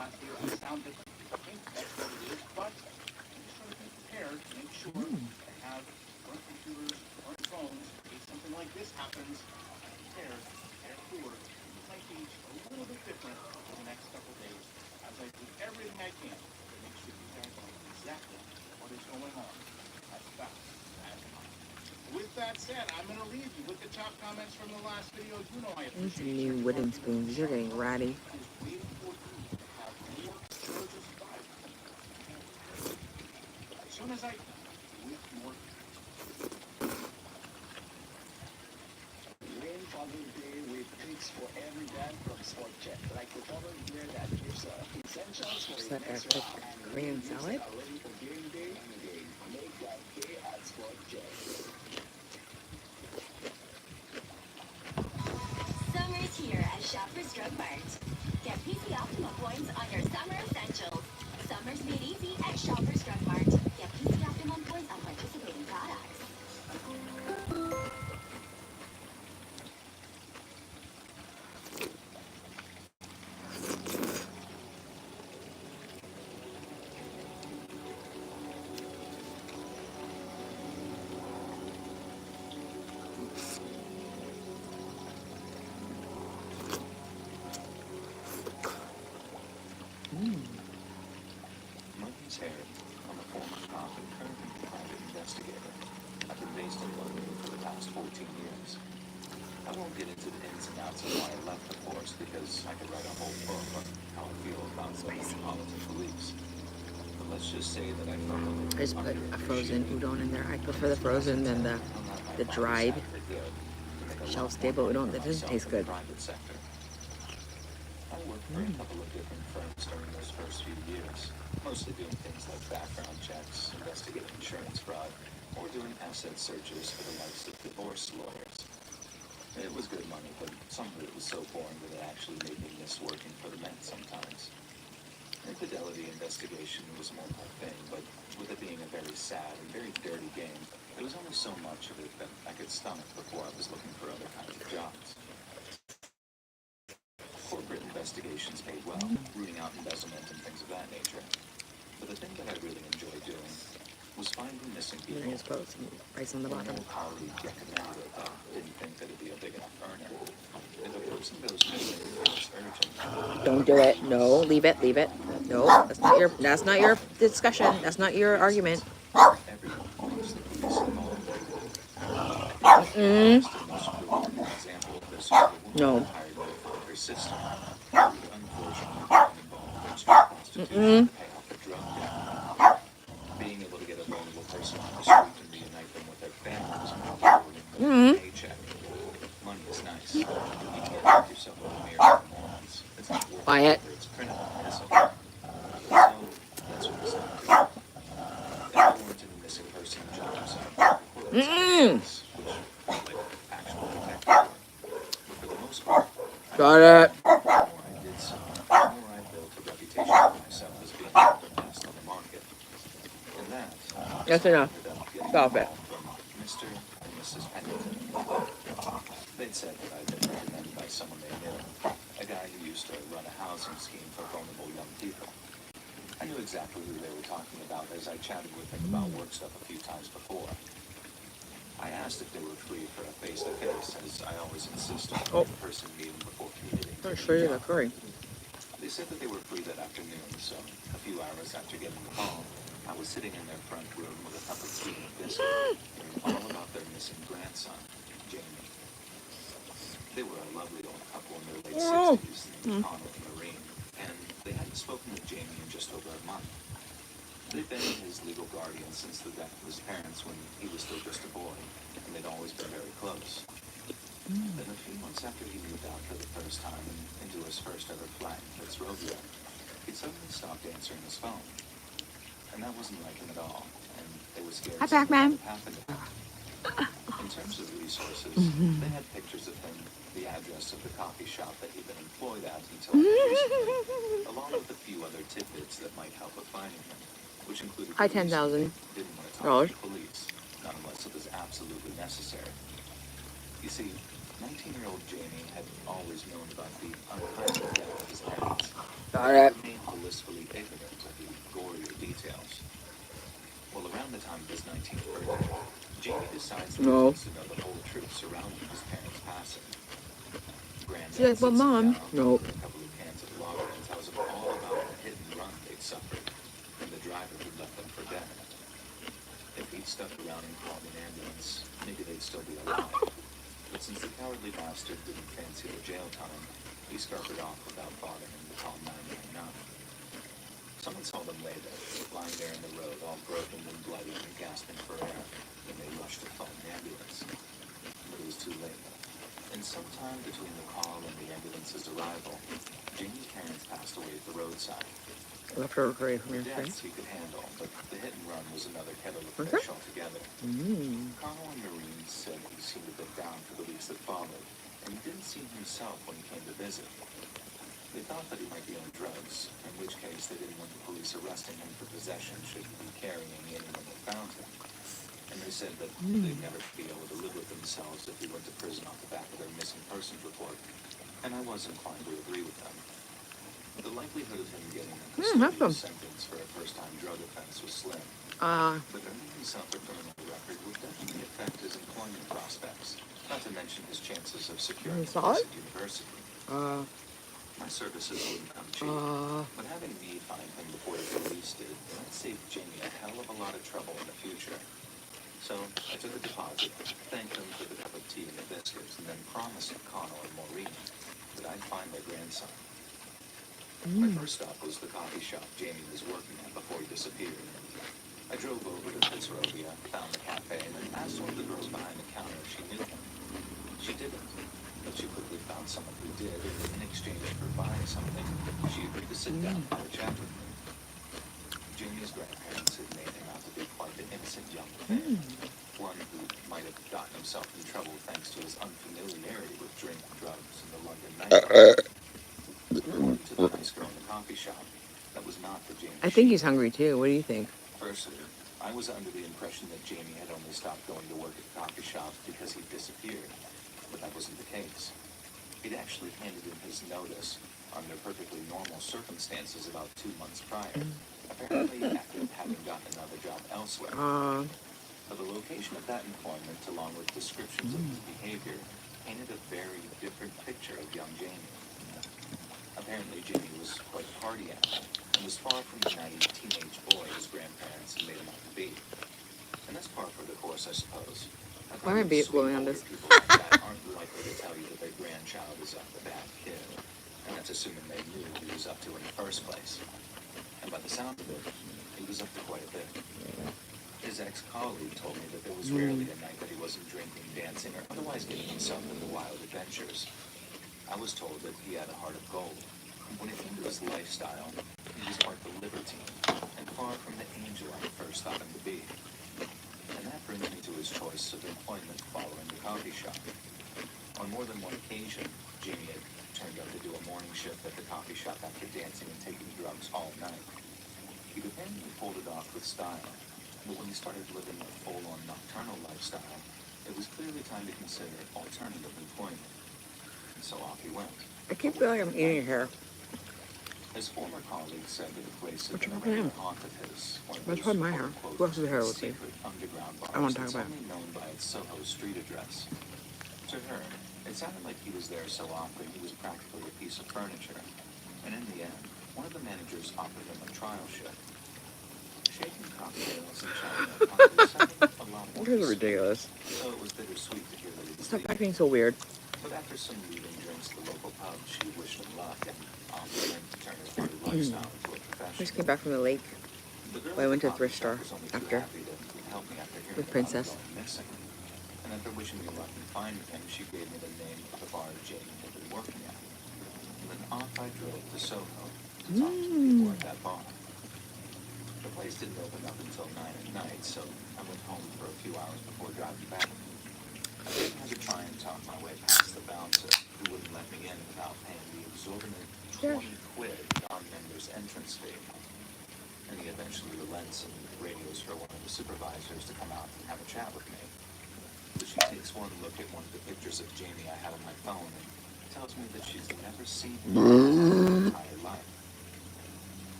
last video, I sound different. I think that's what it is, but I'm just trying to be prepared to make sure I have current computers, current phones, in case something like this happens. I'm prepared, therefore, it might be a little bit different for the next couple days as I do everything I can to make sure you guys know exactly what is going on as fast as possible. With that said, I'm going to leave you with the top comments from the last video. You know I appreciate New wooden spoons. These are getting ratty. waiting for you to have more charges fired. As soon as I with more. Rain Father's Day with treats for every brand from Sport Check, like the cover gear that gives essentials for Is your that next epic round. And Korean when you salad? are ready for game day, make that day at Sport Check. Summer's here at Shoppers Drug Mart. Get PC Optimum points on your summer essentials. Summer's made easy at Shoppers Drug Mart. Get PC Optimum points on participating products. Murphy's Hair, I'm a former cop and currently a private investigator. I've been based in London for the past 14 years. I won't get into the ins and outs of why I left the force because I could write a whole book on how I feel about the metropolitan police. But let's just say that I felt a little I just put a frozen udon in there. I prefer the frozen than the dried shelf-stable udon. That doesn't taste good. Private sector. I worked for a couple of different firms during those first few years, mostly doing things like background checks, investigating insurance fraud, or doing asset searches for the likes of divorce lawyers. It was good money, but some of it was so boring that it actually made me miss working for the men sometimes. Infidelity investigation was more my thing, but with it being a very sad and very dirty game, there was only so much of it that I could stomach before I was looking for other kinds of jobs. Corporate investigations paid well, rooting out embezzlement and things of that nature. But the thing that I really enjoyed doing was finding missing And then people. just put some rice on the When bottom. an old colleague recommended it, but didn't think that it'd be a big enough earner. If a person goes missing, it's urgent. Don't do it. No, leave it. Leave it. No, that's not your discussion. That's not your argument. Everyone thinks the police involved. I think that's the most brilliant example of this sort of No. hired for every system. Unfortunately, getting involved in street prostitution to pay off a drug debt. Being able to get a vulnerable person on the street and reunite them with their families more rewarding than a paycheck. Money is nice. You can't look yourself in the mirror for morons. It's not worth Quiet. it. It's criminal, is it? So that's what it's like. If I weren't in the missing person jobs, which like actual detective work, but for the most part, Got it. the more I did so, the more I built a reputation for myself as being the best on the market. And that That's enough. ended up getting Stop a it. call from Mr. and Mrs. Pennington. They'd said that I'd been recommended by someone they knew, a guy who used to run a housing scheme for vulnerable young people. I knew exactly who they were talking about as I chatted with them about work stuff a few times before. I asked if they were free for a face-to-face, as I always insist on an in-person meeting before committing to I'm the sure you're job. curry. They said that they were free that afternoon, so a few hours after getting the call, I was sitting in their front room with a cup of tea and a biscuit, hearing all about their missing grandson, Jamie. They were a lovely old couple in their late 60s, Connell and Marine, and they hadn't spoken with Jamie in just over a month. They'd been his legal guardian since the death of his parents when he was still just a boy, and they'd always been very close. Then a few months after he moved out for the first time and into his first ever flat in Fitzrovia, he suddenly stopped answering his phone. And that wasn't like him at all, and they were scared Hi, something Pac-Man. had happened to him. In terms of resources, they had pictures of him, the address of the coffee shop that he'd been employed at until recently, along with a few other tidbits that might help with finding him, which included Hi, the reason $10,000. they didn't want to talk to the police, not unless it was absolutely necessary. You see, 19-year-old Jamie had always known about the untimely death of his parents. Got it. Remained ignorant of the gorier details. Well, around the time of his 19th birthday, Jamie decides that he No. wants to know the whole truth surrounding his parents' passing. Granddad She's like, well, sits him Mom. down Nope. with a couple of cans of lager and tells him all about the hit and run they'd suffered and the driver who left them for dead. If he'd stuck around and called an ambulance, maybe they'd still be alive. But since the cowardly bastard didn't fancy the jail time, he scurried off without bothering to call 999. Someone saw them lay there, lying there in the road, all broken and bloody and gasping for air, when they rushed to call an ambulance. But it was too late. And sometime between the call and the ambulance's arrival, Jamie's parents passed away at the roadside. Left her away from your Deaths face. he could handle, but the hit and run was another kettle of Okay. fish altogether. Mm. Connell and Maureen said he seemed a bit down for the weeks that followed, and he didn't seem himself when he came to visit. They thought that he might be on drugs, in which case they didn't want the police arresting him for possession should he be carrying anyone that found him. And they said that they'd never be able to live with themselves if he went to prison off the back of their missing persons report, and I was inclined to agree with them. The likelihood of him getting a that's custodial them. sentence for a first-time drug offense was slim, but there may be something criminal record would definitely affect his employment prospects, not to mention his chances of securing a You saw place it? at university. Uh, My services wouldn't come cheap, but having me find him before the police did might save Jamie a hell of a lot of trouble in the future. So I took a deposit, thanked them for the cup of tea and the biscuits, and then promised Connell and Maureen that I'd find their grandson. My first stop was the coffee shop Jamie was working at before he disappeared. I drove over to Fitzrovia, found the cafe, and then asked one of the girls behind the counter if she knew him. She didn't, but she quickly found someone who did, and in exchange for buying something, she agreed to sit down and have a chat with me. Jamie's grandparents had made him out to be quite an innocent young thing, one who might have gotten himself in trouble thanks to his unfamiliarity with drink, drugs, and the London nightlife. According to the nice girl in the coffee shop, that was not the Jamie. I think he's hungry too. What do you think? Firstly, I was under the impression that Jamie had only stopped going to work at the coffee shop because he'd disappeared, but that wasn't the case. He'd actually handed in his notice under perfectly normal circumstances about 2 months prior, apparently after having gotten another job elsewhere. But the location of that employment, along with descriptions of his behavior, painted a very different picture of young Jamie. Apparently, Jamie was quite a party animal, and was far from the naive teenage boy his grandparents had made him out to be. And that's par for the course, I suppose. Why am I blowing on this? People like that aren't likely to tell you that their grandchild is a bad kid, and that's assuming they knew what he was up to in the first place. And by the sound of it, he was up to quite a bit. His ex-colleague told me that there was rarely a night that he wasn't drinking, dancing, or otherwise getting himself into wild adventures. I was told that he had a heart of gold. When it came to his lifestyle, he was quite the libertine, and far from the angel I first thought him to be. And that brings me to his choice of employment following the coffee shop. On more than one occasion, Jamie had turned up to do a morning shift at the coffee shop after dancing and taking drugs all night. He'd apparently pulled it off with style, but when he started living a full-on nocturnal lifestyle, it was clearly time to consider alternative employment. And so off he went. I keep feeling like I'm eating your hair. His former colleagues said that the place had What's been a wrong with him? regular haunt of his, one of What's those wrong with my hair? quote-unquote Who else's hair would be? secret underground bars I wanna talk that's about it. only known by its Soho street address. To her, it sounded like he was there so often he was practically a piece of furniture. And in the end, one of the managers offered him a trial shift. Shaking cocktails and chatting at parties sounded a lot more This is peaceful, ridiculous. so it was bittersweet to hear that he was Stop leaving. acting so weird. But after some leaving drinks at the local pub, she wished him luck and offered him to turn his party lifestyle into a I profession. just came back from the lake. The girl Well, I went at to the thrift coffee shop store was only too after. happy to help me after hearing With that Princess. I was going missing. And after wishing me luck in finding him, she gave me the name of the bar Jamie had been working at. And then off I drove to Soho to talk to the people at that bar. The place didn't open up until 9 at night, so I went home for a few hours before driving back. I had to try and talk my way past the bouncer, who wouldn't let me in without paying the exorbitant 20 quid non-members entrance fee. And he eventually relents and radios for one of the supervisors to come out and have a chat with me. But she takes one look at one of the pictures of Jamie I had on my phone and tells me that she's never seen him in her entire life.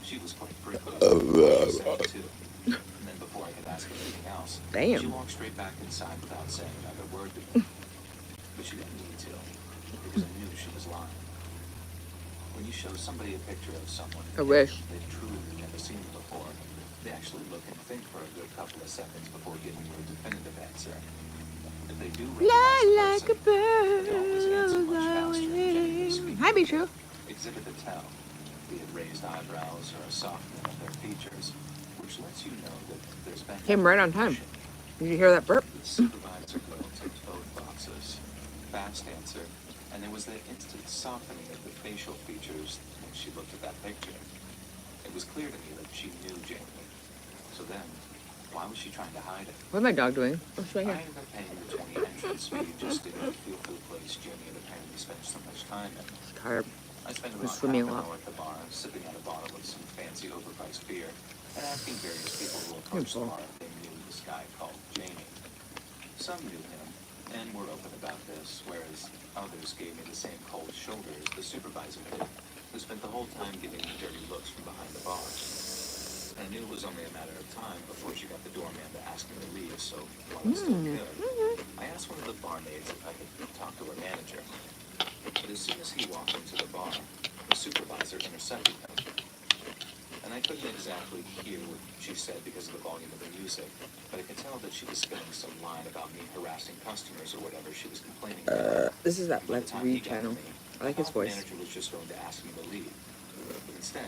She was quite She said too. And then before I could ask anything else, she Damn. walked straight back inside without saying another word to me. But she didn't need to, because I knew she was lying. When you show somebody a picture of someone I wish. they've truly never seen before, they actually look and think for a good couple of seconds before giving you a definitive answer. If they do Fly recognize like the a person, they always answer bird much faster and genuinely away. speak. Hi, be true. Exhibit a tell, be it raised eyebrows or a softening of their features, which lets you know that there's been Came right on time. Did you hear that burp? the supervisor glow ticked both boxes. Fast answer, and there was that instant softening of the facial features when she looked at that picture. It was clear to me that she knew Jamie. So then, why was she trying to hide it? What's my dog doing? What's right I here? ended up paying the 20 entrance fee just to get a feel for the place Jamie had apparently spent so much time in. It's tired. I spent We're about half swimming an a lot. hour at the bar, sipping out a bottle of some fancy overpriced beer, and asking various people who You're approached the full. bar if they knew this guy called Jamie. Some knew him, and were open about this, whereas others gave me the same cold shoulder as the supervisor did, who spent the whole time giving me dirty looks from behind the bar. I knew it was only a matter of time before she got the doorman to ask me to leave, so while I still could, I asked one of the barmaids if I could talk to her manager. But as soon as he walked into the bar, the supervisor intercepted him. And I couldn't exactly hear what she said because of the volume of the music, but I could tell that she was spilling some line about me harassing customers or whatever she was complaining about. This is that By the Let's time Read he got channel. to me, I like his thought the voice. manager was just going to ask me to leave. But instead,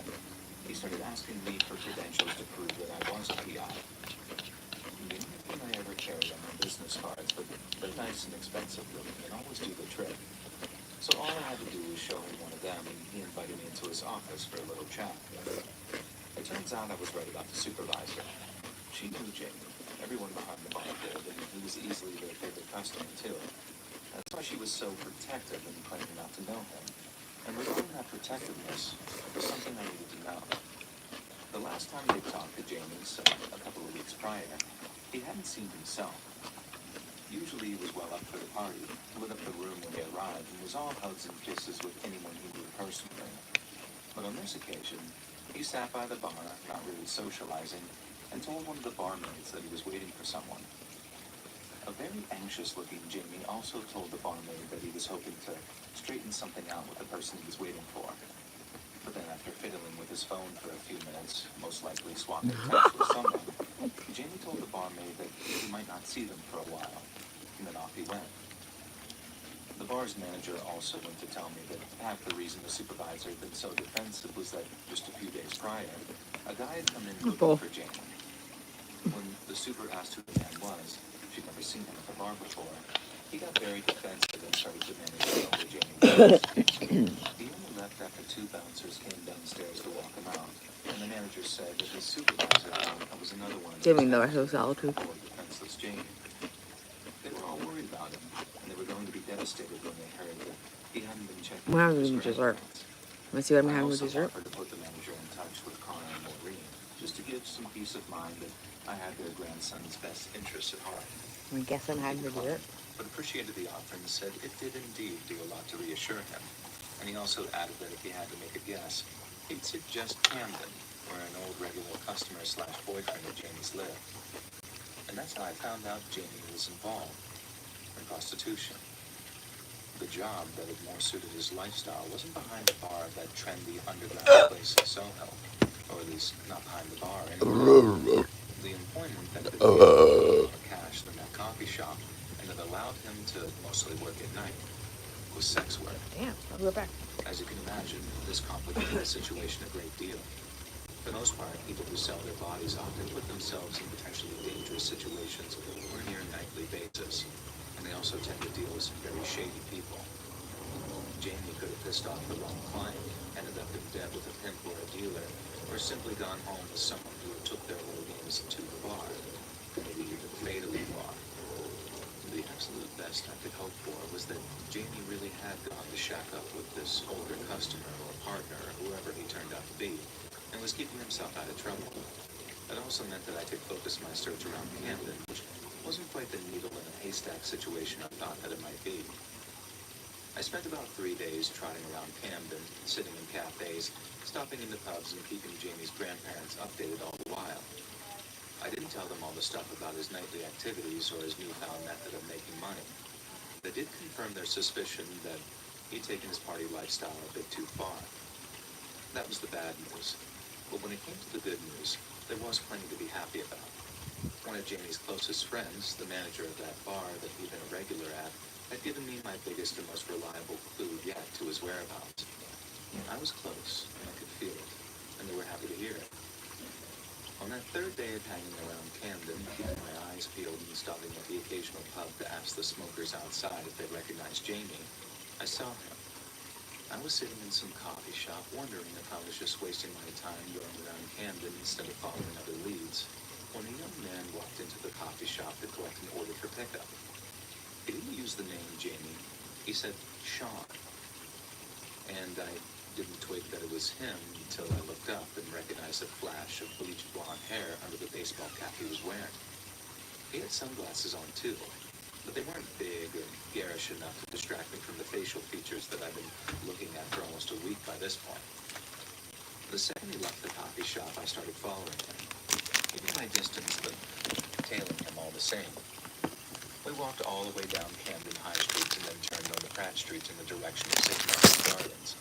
he started asking me for credentials to prove that I was a PI. The only thing I ever carried on my business cards, but they're nice and expensive looking and always do the trick. So all I had to do was show him one of them, and he invited me into his office for a little chat. It turns out I was right about the supervisor. She knew Jamie. Everyone behind the bar did, and he was easily their favorite customer too. That's why she was so protective and claiming not to know him. And regarding that protectiveness, was something I needed to know. The last time they talked to Jamie, so a couple of weeks prior, he hadn't seen himself. Usually he was well up for the party, lit up the room when they arrived, and was all hugs and kisses with anyone he knew personally. But on this occasion, he sat by the bar, not really socializing, and told one of the barmaids that he was waiting for someone. A very anxious-looking Jamie also told the barmaid that he was hoping to straighten something out with the person he was waiting for. But then after fiddling with his phone for a few minutes, most likely swapping texts with someone, Jamie told the barmaid that he might not see them for a while, and then off he went. The bar's manager also went to tell me that half the reason the supervisor had been so defensive was that just a few days prior, a guy had come in looking for Jamie. When the super asked who the man was, she'd never seen him at the bar before, he got very defensive and started demanding to know where Jamie was. He only left after two bouncers came downstairs to walk him out, and the manager said that his supervisor was another one of Giving the those rest of solitude. poor defenseless Jamie. They were all worried about him, and they were going to be devastated when they heard that he hadn't been checking I'm having his dessert. grandparents. Let's see what I'm I having with also dessert. offered to put the manager in touch with Connor and Maureen, just to give some peace of mind that I had their grandson's best interests at heart. I guess I'm having with dessert. But appreciated the offer and said it did indeed do a lot to reassure him. And he also added that if he had to make a guess, he'd suggest Camden, where an old regular customer/boyfriend of Jamie's lived. And that's how I found out Jamie was involved in prostitution. The job that had more suited his lifestyle wasn't behind the bar of that trendy underground place in Soho, or at least not behind the bar anyway. The employment that could pay more cash than that coffee shop, and that allowed him to mostly work at night, was sex work. Damn, I'll be right back. As you can imagine, this complicated the situation a great deal. For the most part, people who sell their bodies often put themselves in potentially dangerous situations on a near nightly basis, and they also tend to deal with some very shady people. Jamie could have pissed off the wrong client, ended up in debt with a pimp or a dealer, or simply gone home with someone who took their little games to the bar, maybe even fatally far. The absolute best I could hope for was that Jamie really had gone to shack up with this older customer or partner or whoever he turned out to be, and was keeping himself out of trouble. That also meant that I could focus my search around Camden, which wasn't quite the needle in a haystack situation I thought that it might be. I spent about 3 days trotting around Camden, sitting in cafes, stopping in the pubs and keeping Jamie's grandparents updated all the while. I didn't tell them all the stuff about his nightly activities or his newfound method of making money. They did confirm their suspicion that he'd taken his party lifestyle a bit too far. That was the bad news. But when it came to the good news, there was plenty to be happy about. One of Jamie's closest friends, the manager of that bar that he'd been a regular at, had given me my biggest and most reliable clue yet to his whereabouts. I was close, and I could feel it, and they were happy to hear it. On that third day of hanging around Camden, keeping my eyes peeled and stopping at the occasional pub to ask the smokers outside if they recognized Jamie, I saw him. I was sitting in some coffee shop, wondering if I was just wasting my time going around Camden instead of following other leads, when a young man walked into the coffee shop to collect an order for pickup. He didn't use the name Jamie. He said Sean. And I didn't twig that it was him until I looked up and recognized a flash of bleached blonde hair under the baseball cap he was wearing. He had sunglasses on too, but they weren't big or garish enough to distract me from the facial features that I've been looking at for almost a week by this point. The second he left the coffee shop, I started following him, keeping my distance but tailing him all the same. We walked all the way down Camden High Street and then turned onto Pratt Street in the direction of St. Martin's Gardens.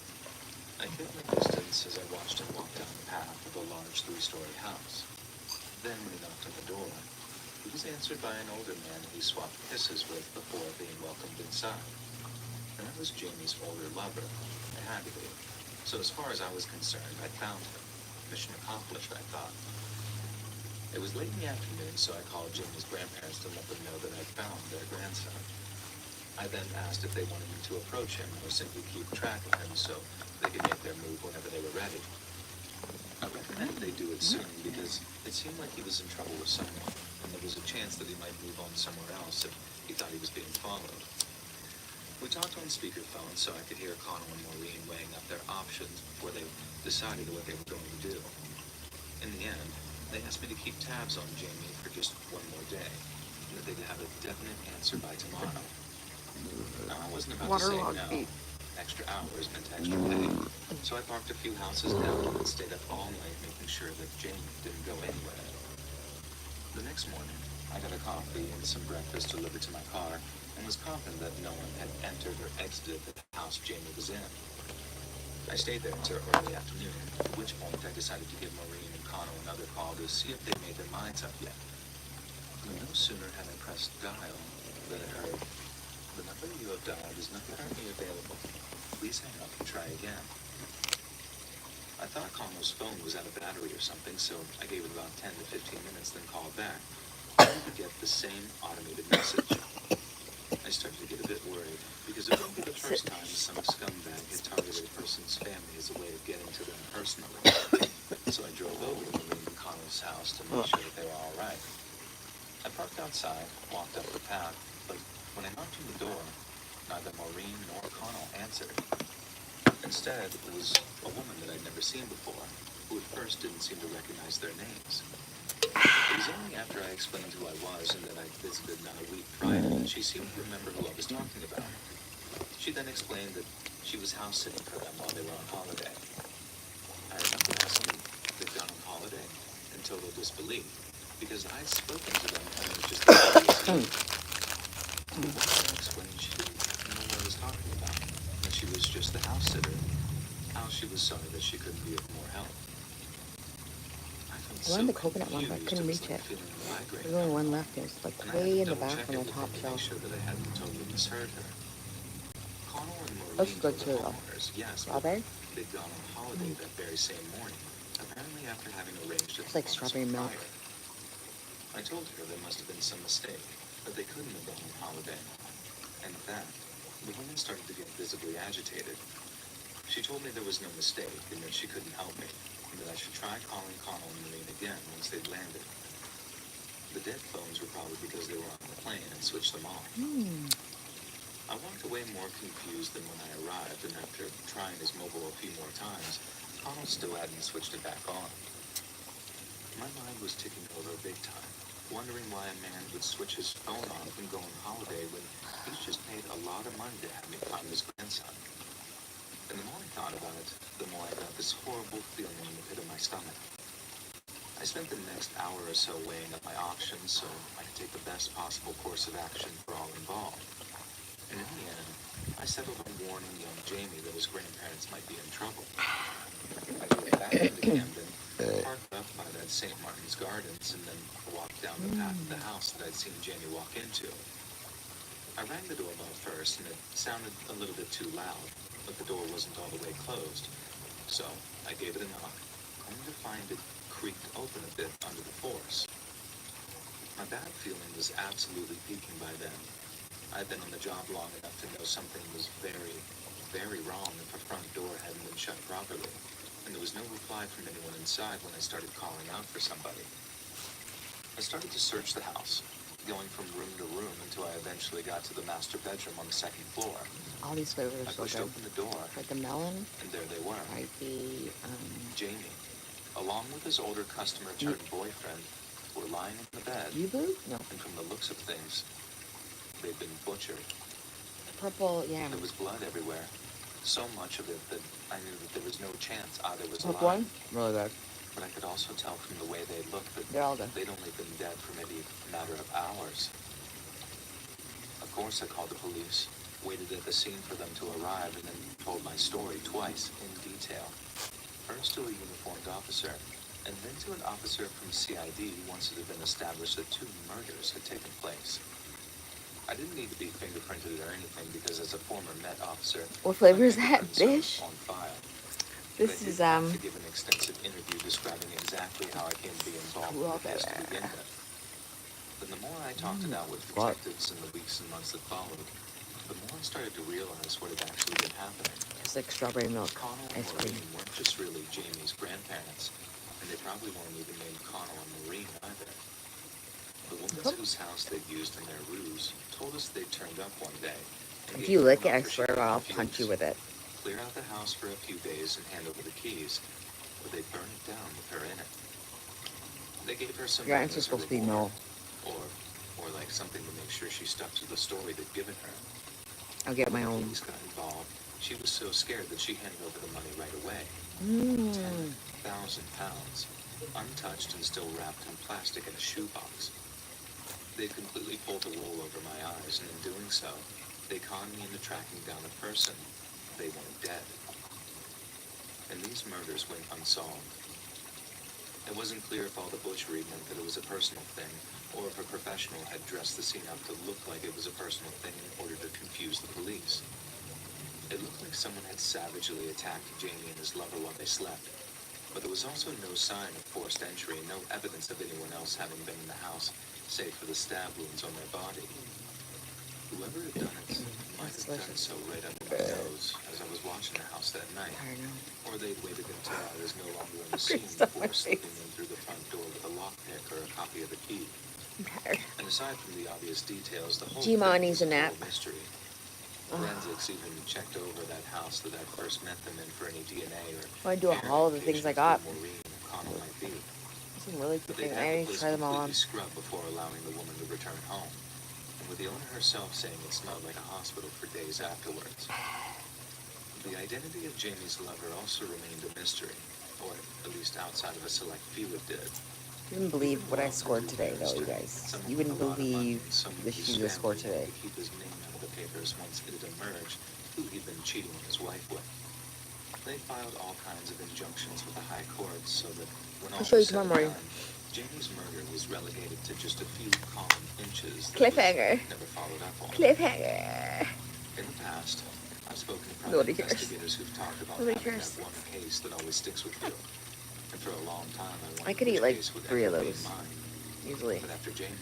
I kept my distance as I watched him walk down the path of a large three-story house. Then when he knocked on the door, he was answered by an older man he swapped kisses with before being welcomed inside. And that was Jamie's older lover. It had to be. So as far as I was concerned, I'd found him. Mission accomplished, I thought. It was late in the afternoon, so I called Jamie's grandparents to let them know that I'd found their grandson. I then asked if they wanted me to approach him or simply keep track of him so they could make their move whenever they were ready. I recommended they do it soon because it seemed like he was in trouble with someone, and there was a chance that he might move on somewhere else if he thought he was being followed. We talked on speakerphone so I could hear Connell and Maureen weighing up their options before they decided what they were going to do. In the end, they asked me to keep tabs on Jamie for just one more day, and that they could have a definite answer by tomorrow. Now, I wasn't about to say Waterlogged no. feet. Extra hours meant extra pay, so I parked a few houses down and stayed up all night making sure that Jamie didn't go anywhere. The next morning, I got a coffee and some breakfast delivered to my car and was confident that no one had entered or exited the house Jamie was in. I stayed there until early afternoon, at which point I decided to give Maureen and Connell another call to see if they'd made their minds up yet. No sooner had I pressed dial than I heard, "The number you have dialed is not currently available. Please hang up and try again." I thought Connell's phone was out of battery or something, so I gave it about 10 to 15 minutes, then called back, only to get the same automated message. I started to get a bit worried, because it wouldn't be the first time some scumbag had targeted a person's family as a way of getting to them personally. So I drove over to Maureen and Connell's house to make sure that they were all right. I parked outside, walked up the path, but when I knocked on the door, neither Maureen nor Connell answered. Instead, it was a woman that I'd never seen before, who at first didn't seem to recognize their names. It was only after I explained who I was and that I'd visited not a week prior that she seemed to remember who I was talking about. She then explained that she was house-sitting for them while they were on holiday. I remember asking if they'd gone on holiday in total disbelief, because I'd spoken to them only just the previous week. The woman explained she didn't know what I was talking about, that she was just the house sitter, how she was sorry that she couldn't be of more help. I felt I wanted the coconut one, but I couldn't reach it. There's only one left. It was like way in the back on the top shelf. Sure that I hadn't totally misheard her. Connell and That's Maureen good were too, the though. homeowners, yes, but Strawberry? they'd gone on holiday that very same morning, apparently after having arranged it It's like months strawberry milk. prior. I told her there must have been some mistake, that they couldn't have gone on holiday. And at that, the woman started to get visibly agitated. She told me there was no mistake and that she couldn't help me, and that I should try calling Connell and Maureen again once they'd landed. The dead phones were probably because they were on the plane and switched them off. I walked away more confused than when I arrived, and after trying his mobile a few more times, Connell still hadn't switched it back on. My mind was ticking over big time, wondering why a man would switch his phone off and go on holiday when he's just paid a lot of money to have me find his grandson. And the more I thought about it, the more I got this horrible feeling in the pit of my stomach. I spent the next hour or so weighing up my options so I could take the best possible course of action for all involved. And in the end, I settled on warning young Jamie that his grandparents might be in trouble. I drove back into Camden, parked up by that St. Martin's Gardens, and then walked down the path of the house that I'd seen Jamie walk into. I rang the doorbell first, and it sounded a little bit too loud, but the door wasn't all the way closed. So I gave it a knock, only to find it creaked open a bit under the force. My bad feeling was absolutely peaking by then. I'd been on the job long enough to know something was very, very wrong if a front door hadn't been shut properly, and there was no reply from anyone inside when I started calling out for somebody. I started to search the house, going from room to room until I eventually got to the master bedroom on the second floor. All these flavors I are so pushed good. open the door, Like the melon, and there they were. like the Jamie, along with his older customer turned boyfriend, were lying in the bed, yubu? No, and from the looks of things, they'd been butchered. purple yam. There was blood everywhere, so much of it that I knew that there was no chance either was Purple alive. one? Really good. But I could also tell from the way they looked that They're all good. they'd only been dead for maybe a matter of hours. Of course, I called the police, waited at the scene for them to arrive, and then told my story twice in detail. First to a uniformed officer, and then to an officer from CID once it had been established that 2 murders had taken place. I didn't need to be fingerprinted or anything because as a former Met officer, What flavor is my that, fingerprints fish? are on file. This But I is, did have to give an extensive interview describing exactly how I came to be involved with the case to begin with. But the more I talked it out with detectives in the weeks and months that followed, the more I started to realize what had actually been happening. It's like strawberry milk Connell and ice cream. Maureen weren't just really Jamie's grandparents, and they probably weren't even named Connell and Maureen either. The woman whose house they'd used in their ruse told us they'd turned up one day. And If gave you her lick an it, I offer she swear couldn't I'll refuse. punch you with it. Clear out the house for a few days and hand over the keys, or they'd burn it down with her in it. They gave her some Your money answer's as a supposed to be reward, no. or like something to make sure she stuck to the story they'd given her. I'll get my When the own. police got involved, she was so scared that she handed over the money right away. Mmm. 10,000 pounds, untouched and still wrapped in plastic in a shoebox. They'd completely pulled the wool over my eyes, and in doing so, they conned me into tracking down a person they wanted dead. And these murders went unsolved. It wasn't clear if all the butchery meant that it was a personal thing, or if a professional had dressed the scene up to look like it was a personal thing in order to confuse the police. It looked like someone had savagely attacked Jamie and his lover while they slept, but there was also no sign of forced entry and no evidence of anyone else having been in the house, save for the stab wounds on their body. Whoever had done it might have done so right under my nose as I was watching the house that night, I don't know. or they'd waited until I was no longer in the scene Stuff my before slipping face. in through the front door with a lockpick or a copy of the key. I'm tired. And aside from the obvious details, the whole Gma thing needs was a nap. total mystery. Forensics even checked over that house that I'd first met them in for any DNA or I do all of the things I got. Maureen or Connell might be. Some really But good they things. had I the need to place try them all on. completely scrubbed before allowing the woman to return home. And with the owner herself saying it smelled like a hospital for days afterwards. The identity of Jamie's lover also remained a mystery, or at least outside of a select few it did. You wouldn't believe what I scored today, though, you guys. You wouldn't believe the Sheila score today. To keep his name out of the papers once it had emerged who he'd been cheating on his wife with. They filed all kinds of injunctions with the high courts so that when all I'll show you was said and tomorrow morning. done, Jamie's murder was relegated to just a few common inches that Cliffhanger. was never followed up on. Cliffhanger. In the past, I've spoken to Nobody private cares. investigators who've talked about Nobody having cares. that one case that always sticks with you. And for a long time, I could eat wondered like which case would 3 of ever be those, mine. usually. But after Jamie,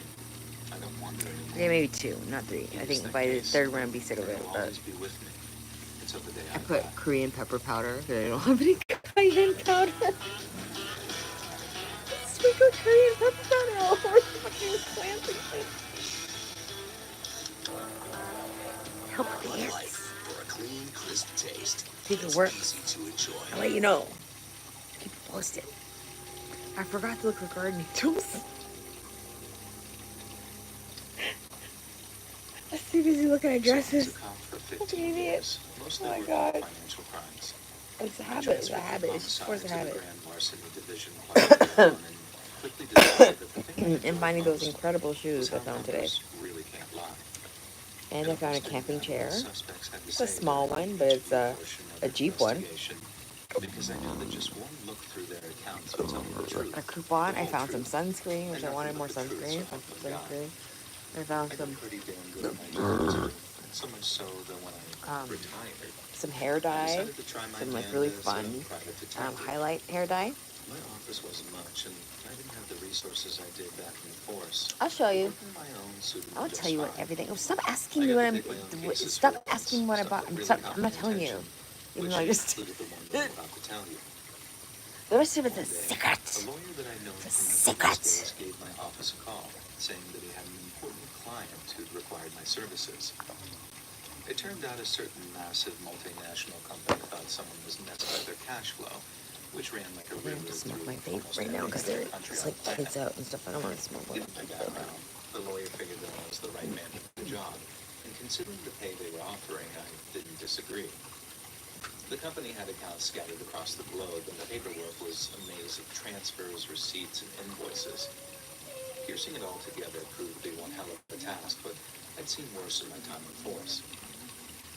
I don't wonder anymore. Yeah, maybe 2, not 3. I think by the 3rd one I'd be sick of it, It'll but always be with me until the day I I put die. Korean pepper powder, but I don't have any cayenne powder. Sprinkle Korean pepper powder all over the fucking plants and shit. Help me. For a clean, crisp taste. Think it works. Easy to enjoy. I'll let you know. Keep it posted. I forgot to look for gardening tools. As soon as you look at So I was a dresses. cop for Like an 15 idiot. years, mostly Oh my working on God. financial crimes. It's a I habit. It's a transferred habit. from It's just homicide forced a to the habit. grand larceny division quite early on, and quickly discovered that the thing I And enjoyed finding those most incredible was shoes I how found today. numbers really can't lie. And It I found a almost didn't camping matter what chair. suspects had to It's a say small during one, but each it's new a portion of a their Jeep one. investigation, because I knew that just one look through their accounts would tell me the truth. A coupon. The I whole found some truth, sunscreen, which and I nothing wanted but more the truth, so sunscreen. help Found me some God. sunscreen. I found I did some pretty damn good at my job too, so much so that when I um, retired, some hair I dye, decided to try my some like hand really as a fun private detective. highlight hair dye. My office wasn't much, and I didn't have the resources I did back in the force. I'll show you. Working on my own suited me I'll just tell you what fine. everything. Oh, stop asking I me got what to I'm. pick my own cases Stop for asking once, me what I stuff bought. that really Stop. caught I'm my not telling you. attention, Even which though I just. included the one that I'm about to tell you. The rest of it's a One day, a secret. lawyer that I'd known It's a from my secret. previous days gave my office a call, saying that he had an important client who'd required my services. It turned out a certain massive multinational company thought someone was messing with their cash flow, which ran like a I have river to smoke through my vape almost right now every because major there's country on like the planet. kids out and stuff. I don't want to smoke while Given my I'm background, the lawyer figured that I was the right man for the job, and considering the pay they were offering, I didn't disagree. The company had accounts scattered across the globe, and the paperwork was a maze of transfers, receipts, and invoices. Piecing it all together proved to be one hell of a task, but I'd seen worse in my time in force.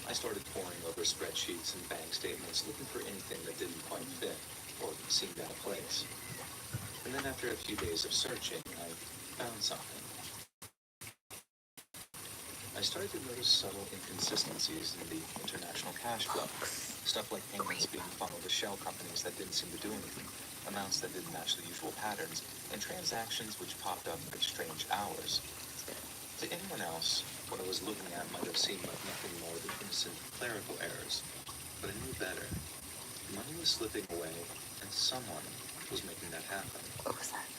I started poring over spreadsheets and bank statements, looking for anything that didn't quite fit or seemed out of place. And then after a few days of searching, I found something. I started to notice subtle inconsistencies in the international cash flow. Stuff like payments being funneled to shell companies that didn't seem to do anything, amounts that didn't match the usual patterns, and transactions which popped up at strange hours. To anyone else, what I was looking at might have seemed like nothing more than innocent clerical errors. But I knew better. Money was slipping away, and someone was making that happen. What was that?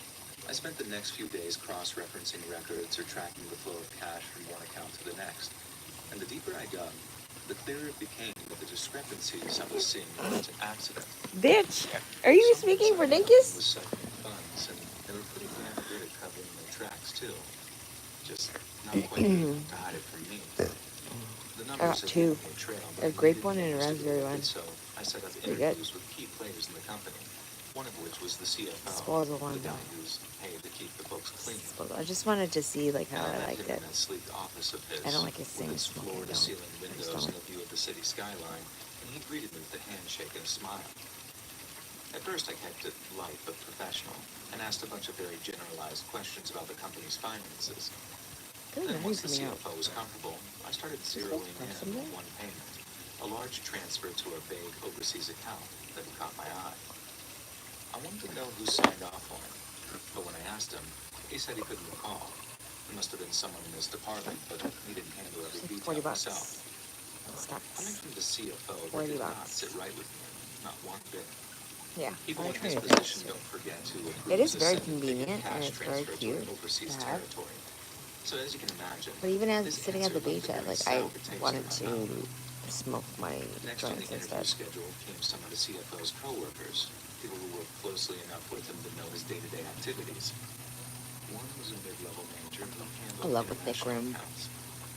I spent the next few days cross-referencing records or tracking the flow of cash from one account to the next. And the deeper I dug, the clearer it became that the discrepancies I was seeing weren't an accident. Bitch, are you Someone speaking for inside the company dinkus? was siphoning funds, and they were pretty damn good at covering their tracks, too. Just not quite enough to hide it from me. The I got numbers had two. given me a trail, A but I grape needed one and a things to go raspberry with one. it, so I set up Pretty good. interviews with key players in the company, one of which was the CFO, Disposal one, the guy though. who's paid to keep the books clean. I just wanted to see like how And I I met liked him it. in that sleek office of his, I don't like his with same its smoking, floor-to-ceiling I just windows don't. and a view of the city skyline, and he greeted me with a handshake and a smile. At first, I kept it light but professional, and asked a bunch of very generalized questions about the company's finances. Ooh, Then, now once he's the coming out. CFO was comfortable, I started zeroing in on something? one payment, a large transfer to a vague overseas account that had caught my eye. I wanted to know who signed off on it, but when I asked him, he said he couldn't recall. It must have been someone in his department, but he didn't handle every It's like detail 40 bucks. himself. Coming Stocks. from the CFO, that 40 did not bucks. sit right with me, not one bit. Yeah, People I'm in his trying to position think. don't forget to It approve is to very send a big convenient and cash it's very transfer to cute an overseas to have. territory. So as you can imagine, But even as his sitting at answer the left beach, a very I sour taste wanted in my mouth. to smoke my Next on the joints interview instead. schedule came some of the CFO's co-workers, people who worked closely enough with him to know his day-to-day activities. One was a mid-level manager who I handled love a thick international rim. accounts.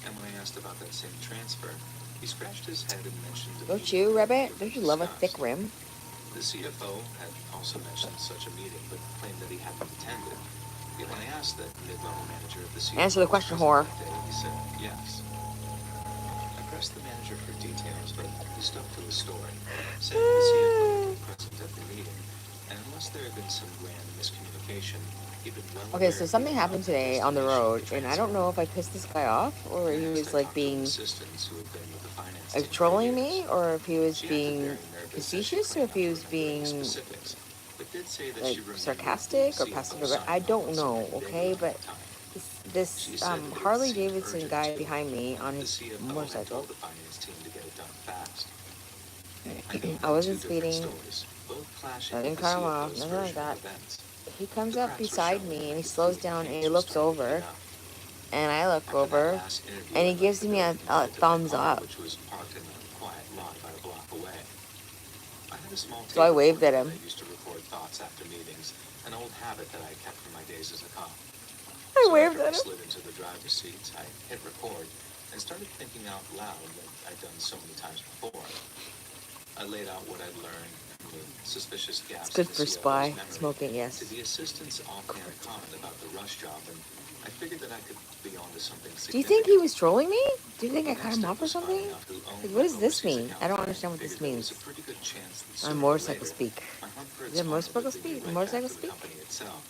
And when I asked about that same transfer, he scratched his head and mentioned a Don't meeting you, that Rabbit? had Don't been you love a discussed. thick rim? The CFO had also mentioned such a meeting, but claimed that he hadn't attended. Yet when I asked the mid-level manager if the CFO Answer the was question, present whore. that day, he said yes. I pressed the manager for details, but he stuck to his story, saying the CFO had been present at the meeting, and unless there had been some grand miscommunication, he'd been well Okay, aware so of something the happened amount and today on the destination of road, the and I don't transfer. know if I pissed this guy off or he Next, was I like talked to being assistants who had been with the finance team for trolling years. me, or if he was She acted being very nervous as she facetious, or if claimed he not was to remember any being specifics, but did say that like she remembered sarcastic the or passive CFO aggressive. I signing off don't on some know, pretty big okay? around But the time. this She said that it Harley seemed Davidson urgent guy too, behind me on and the his CFO had motorcycle. told the finance team to get it done fast. I knew I about wasn't two different speeding. stories, both clashing I with didn't the cut him off, CFO's nothing like version that. of events. He comes The up cracks were beside showing, me and I and he could slows feel down the and he kinks were looks starting to over, heat up. and I look After that over last interview, and I he left gives the me building a and headed to my thumbs car, up. which was parked in a quiet lot about a block away. I had a small So I tape waved recorder at that him. I used to record thoughts after meetings, an old habit that I kept from my days as a cop. I So waved after I at him. slid into the driver's seat, I hit record and started thinking out loud like I'd done so many times before. I laid out what I'd learned, the suspicious gaps It's good in for the spy COO's memory, smoking, to yes. the assistant's offhand comment about the rush job, and I figured that I could be onto something significant. Do you think he was trolling me? Do you think I The cut next him step off or was something? finding out who owned Like, my what does this overseas mean? account, I don't and understand what this figured there was means. a pretty good chance that On sooner or motorcycle later, speak. my hunt for Is its it owner motorcycle would lead me speak? right Motorcycle back to the speak? company itself.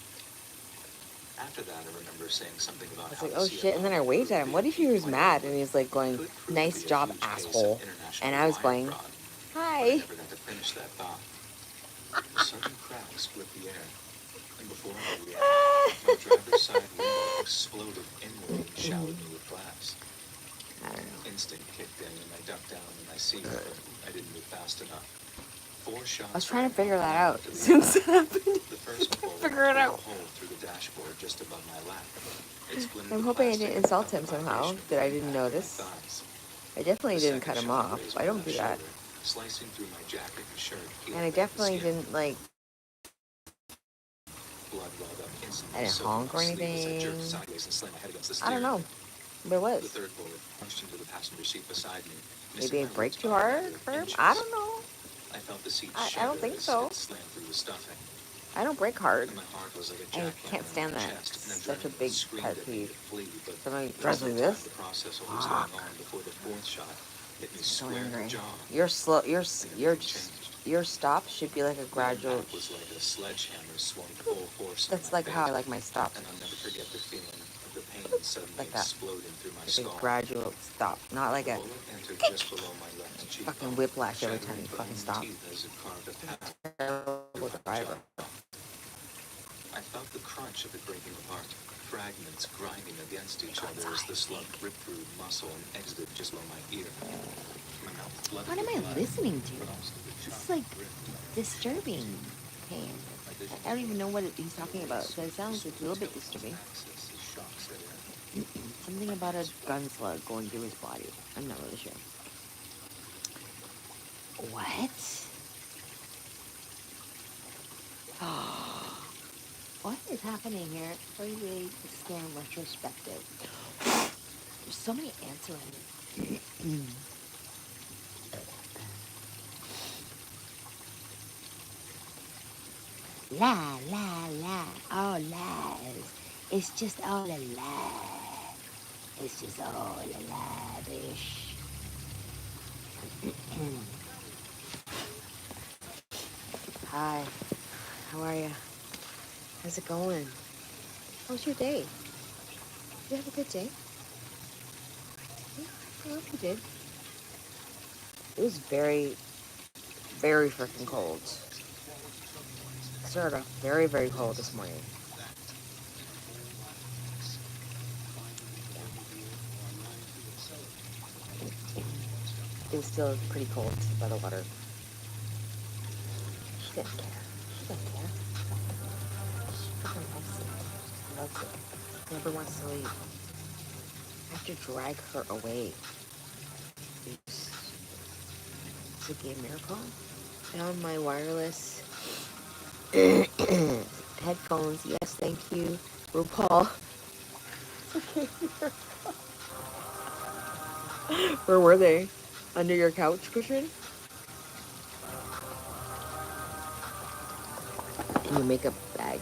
After that, I remember saying something about I was how like, the oh shit, and then I CFO waved at him. What if he was pointed mad out and he was like going, could prove nice to be a job, huge case of asshole. international And I was wire going, fraud, but I hi. never got to finish that thought. A sudden crack split the air, and before I could react, my driver's side window exploded inward and showered me with glass. I don't know. Instinct kicked in, and I ducked down and I seized, but I didn't move fast enough. 4 shots. I was trying to figure that rang out to the since it air. happened. The first bullet Figure it blew out. a hole through the dashboard just above my lap. It splintered I'm the hoping I plastic didn't insult of him the somehow, vibration that I of the didn't back of my notice. thighs. I definitely The didn't cut second him shot off. grazed I my don't left do that. shoulder, slicing through my jacket and shirt. And I definitely didn't, like, Blood welled up instantly, I didn't soaking honk my or sleeve as I jerked anything. sideways and slammed my head against the I don't steering know. wheel. But it The was. third bullet punched into the passenger seat beside me. Maybe I missing my break lips too by a hard matter of for him? inches. I don't know. I felt the seat I shatter don't think as so. it slammed through the stuffing. I don't break hard. And my heart was like a I jackhammer can't in stand my that. chest, and It's such a adrenaline big screamed pet at me peeve. to flee, but So I there dress was no like time this. to process what was Fuck. going on before the fourth shot hit me So square in the angry. jaw. Your slow. And everything changed. Your stop should be like a The gradual. impact was like a sledgehammer swung full force. That's in my like how I face, like my stop. and I'll never forget the feeling of the pain suddenly Like that. exploding through my Like a skull. gradual stop, not like The a bullet entered just below my left cheekbone, fucking whiplash every time shattering you fucking bone and stop. teeth as it carved a path. Terrible driver. I felt the crunch of it breaking apart, fragments grinding against each other as the slug ripped through muscle and exited just below my ear. My mouth flooded What am with I blood, listening to? but also the This is sharp like grit of disturbing. Okay. I don't even know what he's talking about. So it sounds like a little bit disturbing. access as shock set in. Something about a gun slug going through his body. I'm not really sure. What? What is happening here? Really, scam retrospective. There's so many ants around here. La, la, la, all lies. It's just all a lie. It's just all a lie, bish. Hi, how are you? How's it going? How's your day? Did you have a good day? Yeah, I hope you did. It was very, very freaking cold. It started off very, very cold this morning. It was still pretty cold by the water. She didn't care. She didn't care. She freaking loves it. She loves it. Never wants to leave. I have to drag her away. It's a gay miracle. Found my wireless headphones. Yes, thank you, RuPaul. Okay. Where were they? Under your couch cushion? In your makeup bag.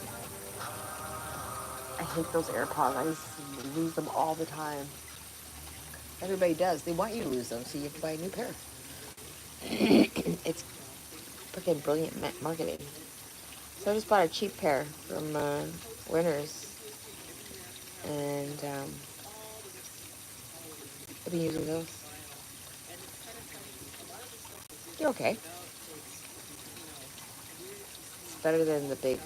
I hate those AirPods. I just lose them all the time. Everybody does. They want you to lose them, so you have to buy a new pair. It's freaking brilliant marketing. So I just bought a cheap pair from Winners. And I've been using those. They're okay. It's better than the big,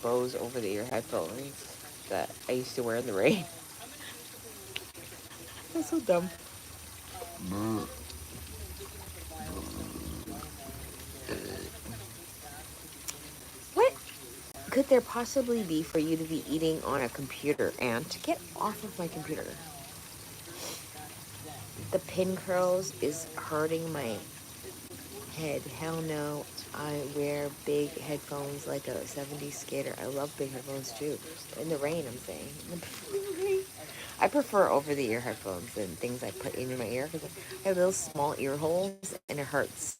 Bose over-the-ear headphones that I used to wear in the rain. That's so dumb. What could there possibly be for you to be eating on a computer, Aunt? Get off of my computer. The pin curls is hurting my head. Hell no. I wear big headphones like a 70s skater. I love big headphones too. In the rain, I'm saying. I prefer over the ear headphones than things I put in my ear because I have little small ear holes and it hurts.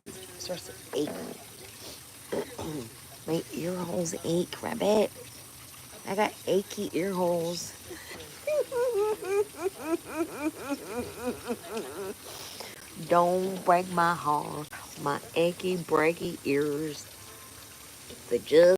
It starts to ache. My ear holes ache, rabbit. I got achy ear holes. Don't break my heart, my achy, breaky ears. They just